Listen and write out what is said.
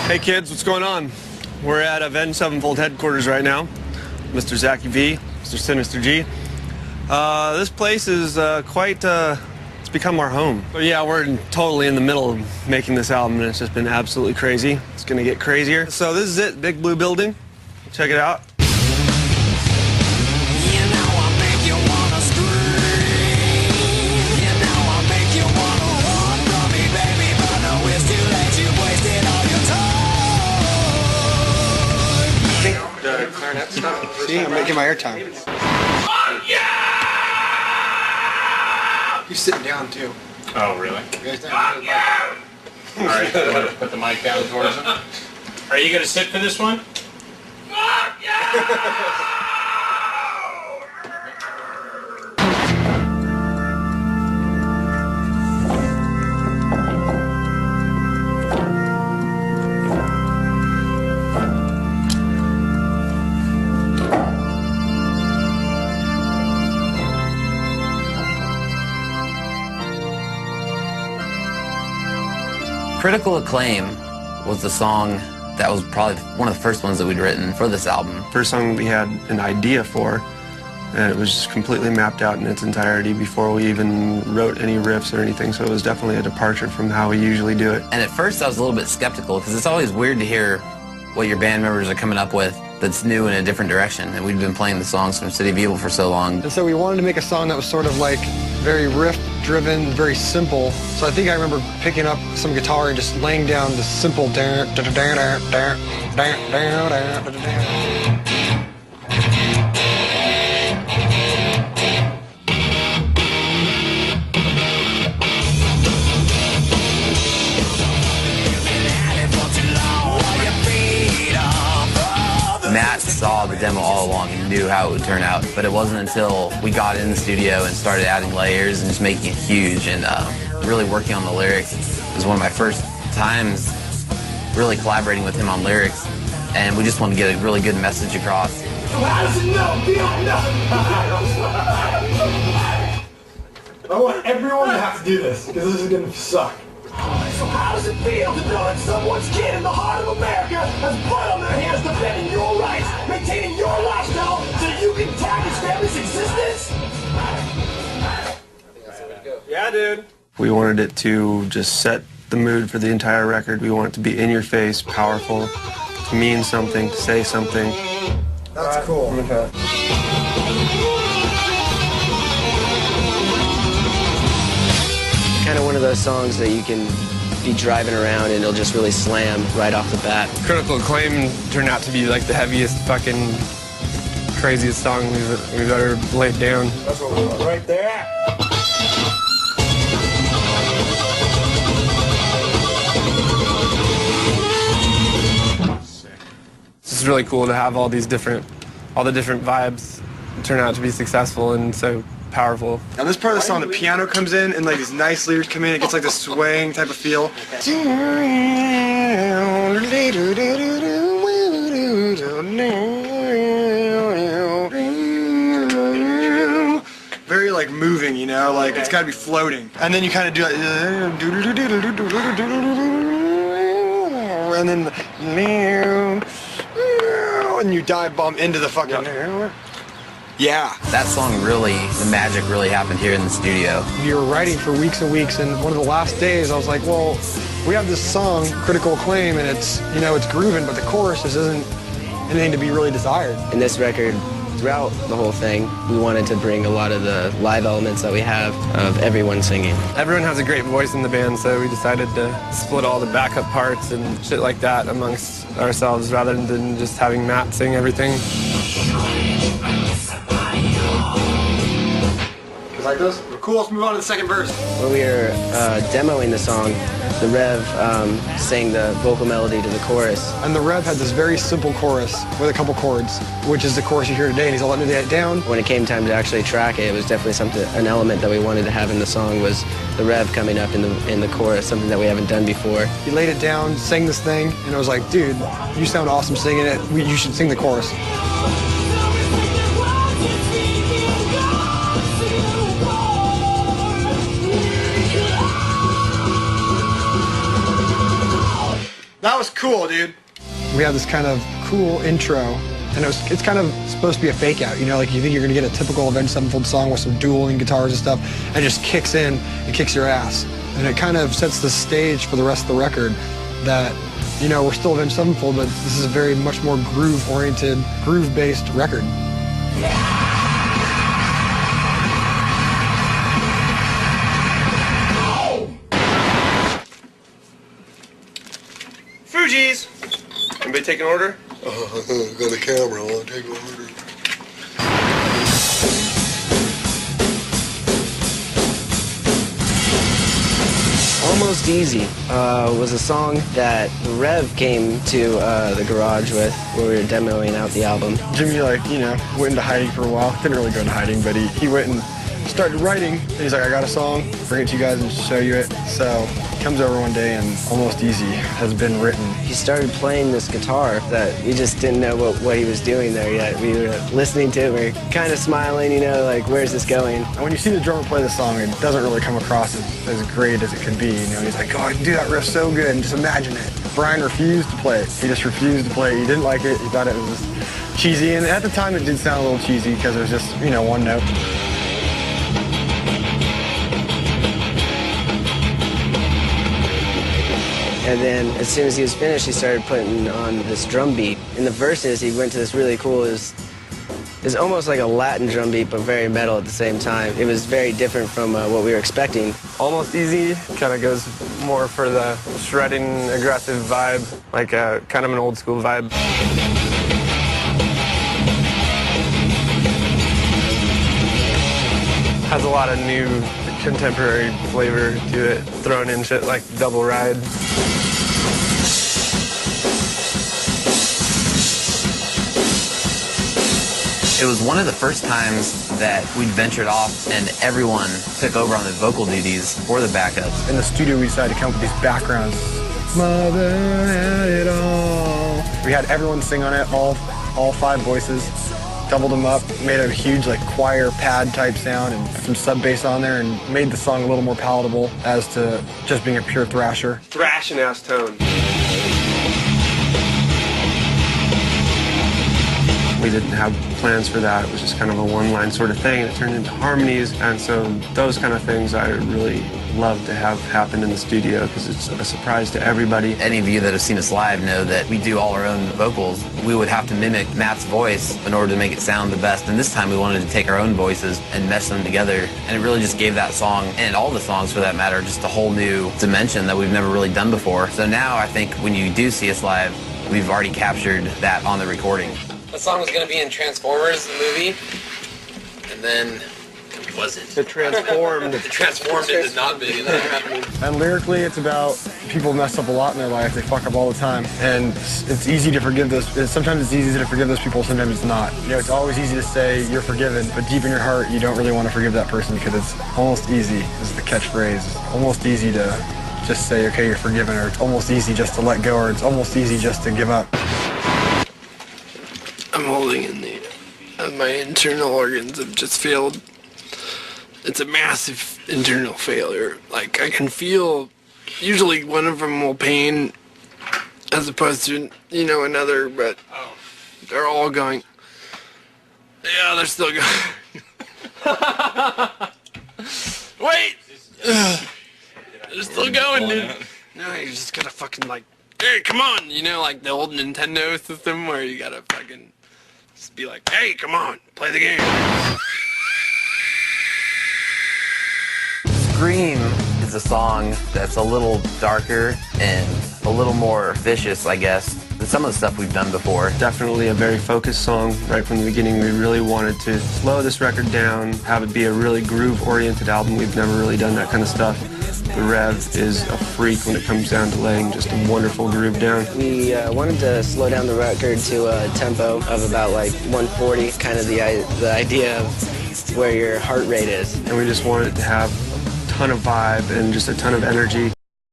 Hey kids, what's going on? We're at Avenged Sevenfold headquarters right now. Mr. Zachy V, Mr. Sinister G. This place is it's become our home. But yeah, we're totally in the middle of making this album and it's just been absolutely crazy. It's gonna get crazier. So this is it, Big Blue Building. Check it out. The clarinet stuff. See, I'm making my airtime. Yeah! He's sitting down too. Oh, really? Yeah! All right, put the mic down towards him. Are you gonna sit for this one? Fuck yeah! Critical Acclaim was the song that was probably one of the first ones that we'd written for this album. First song we had an idea for, and it was just completely mapped out in its entirety before we even wrote any riffs or anything, so it was definitely a departure from how we usually do it. And at first I was a little bit skeptical because it's always weird to hear what your band members are coming up with that's new in a different direction. And we'd been playing the songs from City of Evil for so long. And so we wanted to make a song that was sort of like very riff-driven, very simple. So I think I remember picking up some guitar and just laying down the simple Matt saw the demo all along and knew how it would turn out, but it wasn't until we got in the studio and started adding layers and just making it huge and really working on the lyrics. It was one of my first times really collaborating with him on lyrics, and we just wanted to get a really good message across. So how does it know? I want everyone to have to do this, because this is going to suck. So how does it feel to know that someone's kid in the heart of America has blood on their hands defending your rights, maintaining your lifestyle so you can tag his family's existence? Yeah, dude. We wanted it to just set the mood for the entire record. We want it to be in your face, powerful, to mean something, to say something. That's cool. Okay. Kind of one of those songs that you can be driving around and it'll just really slam right off the bat. Critical Acclaim turned out to be like the heaviest fucking craziest song we've ever laid down. That's what we want right there. It's just really cool to have all the different vibes turn out to be successful and so powerful. Now this part of the song, the piano comes in and like these nice lyrics come in. It gets like this swaying type of feel. Very like moving, you know, like it's got to be floating. And then you kind of do like, and then and you dive bomb into the fucking. Yeah. That song really, the magic really happened here in the studio. We were writing for weeks and weeks, and one of the last days I was like, well, we have this song, Critical Acclaim, and it's, you know, it's grooving, but the chorus isn't anything to be really desired. In this record, throughout the whole thing, we wanted to bring a lot of the live elements that we have of everyone singing. Everyone has a great voice in the band, so we decided to split all the backup parts and shit like that amongst ourselves rather than just having Matt sing everything. Like those? Cool, let's move on to the second verse. When we were demoing the song, the Rev sang the vocal melody to the chorus. And the Rev had this very simple chorus with a couple chords, which is the chorus you hear today, and he's all, let me lay it down. When it came time to actually track it, it was definitely an element that we wanted to have in the song was the Rev coming up in the chorus, something that we haven't done before. He laid it down, sang this thing, and I was like, dude, you sound awesome singing it. You should sing the chorus. That was cool, dude. We have this kind of cool intro, and it's kind of supposed to be a fake out, you know, like you think you're gonna get a typical Avenged Sevenfold song with some dueling guitars and stuff, and it just kicks in and kicks your ass. And it kind of sets the stage for the rest of the record that, you know, we're still Avenged Sevenfold, but this is a very much more groove-oriented, groove-based record. Fuji's. Anybody take an order? Got a camera, I'll take order. Almost Easy was a song that Rev came to the garage with when we were demoing out the album. Jimmy, like, you know, went into hiding for a while. Didn't really go into hiding, but he went and started writing. And he's like, I got a song, bring it to you guys and show you it. So he comes over one day and Almost Easy has been written. He started playing this guitar that we just didn't know what he was doing there yet. We were listening to it, we were kind of smiling, you know, like, where's this going? And when you see the drummer play the song, it doesn't really come across as great as it could be. You know, he's like, oh, I can do that riff so good, and just imagine it. Brian refused to play it. He just refused to play it. He didn't like it. He thought it was just cheesy, and at the time it did sound a little cheesy because it was just, you know, one note. And then as soon as he was finished, he started putting on this drum beat. In the verses, he went to this really cool, it's almost like a Latin drum beat, but very metal at the same time. It was very different from what we were expecting. Almost Easy kind of goes more for the shredding, aggressive vibe, like kind of an old school vibe. Has a lot of new contemporary flavor to it, throwing in shit like double ride. It was one of the first times that we'd ventured off and everyone took over on the vocal duties for the backups. In the studio, we decided to come up with these backgrounds. Mother had it all. We had everyone sing on it, all 5 voices, doubled them up, made a huge like choir pad type sound and some sub bass on there and made the song a little more palatable as to just being a pure thrasher. Thrashing ass tone. We didn't have plans for that. It was just kind of a one-line sort of thing, and it turned into harmonies, and so those kind of things I really love to have happen in the studio because it's a surprise to everybody. Any of you that have seen us live know that we do all our own vocals. We would have to mimic Matt's voice in order to make it sound the best, and this time we wanted to take our own voices and mesh them together, and it really just gave that song, and all the songs for that matter, just a whole new dimension that we've never really done before. So now I think when you do see us live, we've already captured that on the recording. The song was going to be in Transformers, the movie, and then it wasn't. It transformed. It transformed into not being that. And lyrically, it's about people mess up a lot in their life. They fuck up all the time. And it's easy to forgive those. Sometimes it's easy to forgive those people, sometimes it's not. You know, it's always easy to say you're forgiven, but deep in your heart, you don't really want to forgive that person because it's almost easy, is the catchphrase. It's almost easy to just say, okay, you're forgiven, or it's almost easy just to let go, or it's almost easy just to give up. I'm holding in my internal organs have just failed. It's a massive internal failure. Like, I can feel, usually one of them will pain as opposed to, you know, another, but they're all going, yeah, they're still going. Wait! They're still going, dude. No, you just gotta fucking, like, hey, come on! You know, like the old Nintendo system where you gotta fucking just be like, hey, come on, play the game. Scream is a song that's a little darker and a little more vicious, I guess, than some of the stuff we've done before. Definitely a very focused song. Right from the beginning, we really wanted to slow this record down, have it be a really groove-oriented album. We've never really done that kind of stuff. The Rev is a freak when it comes down to laying just a wonderful groove down. We wanted to slow down the record to a tempo of about like 140, kind of the idea of where your heart rate is. And we just wanted it to have a ton of vibe and just a ton of energy.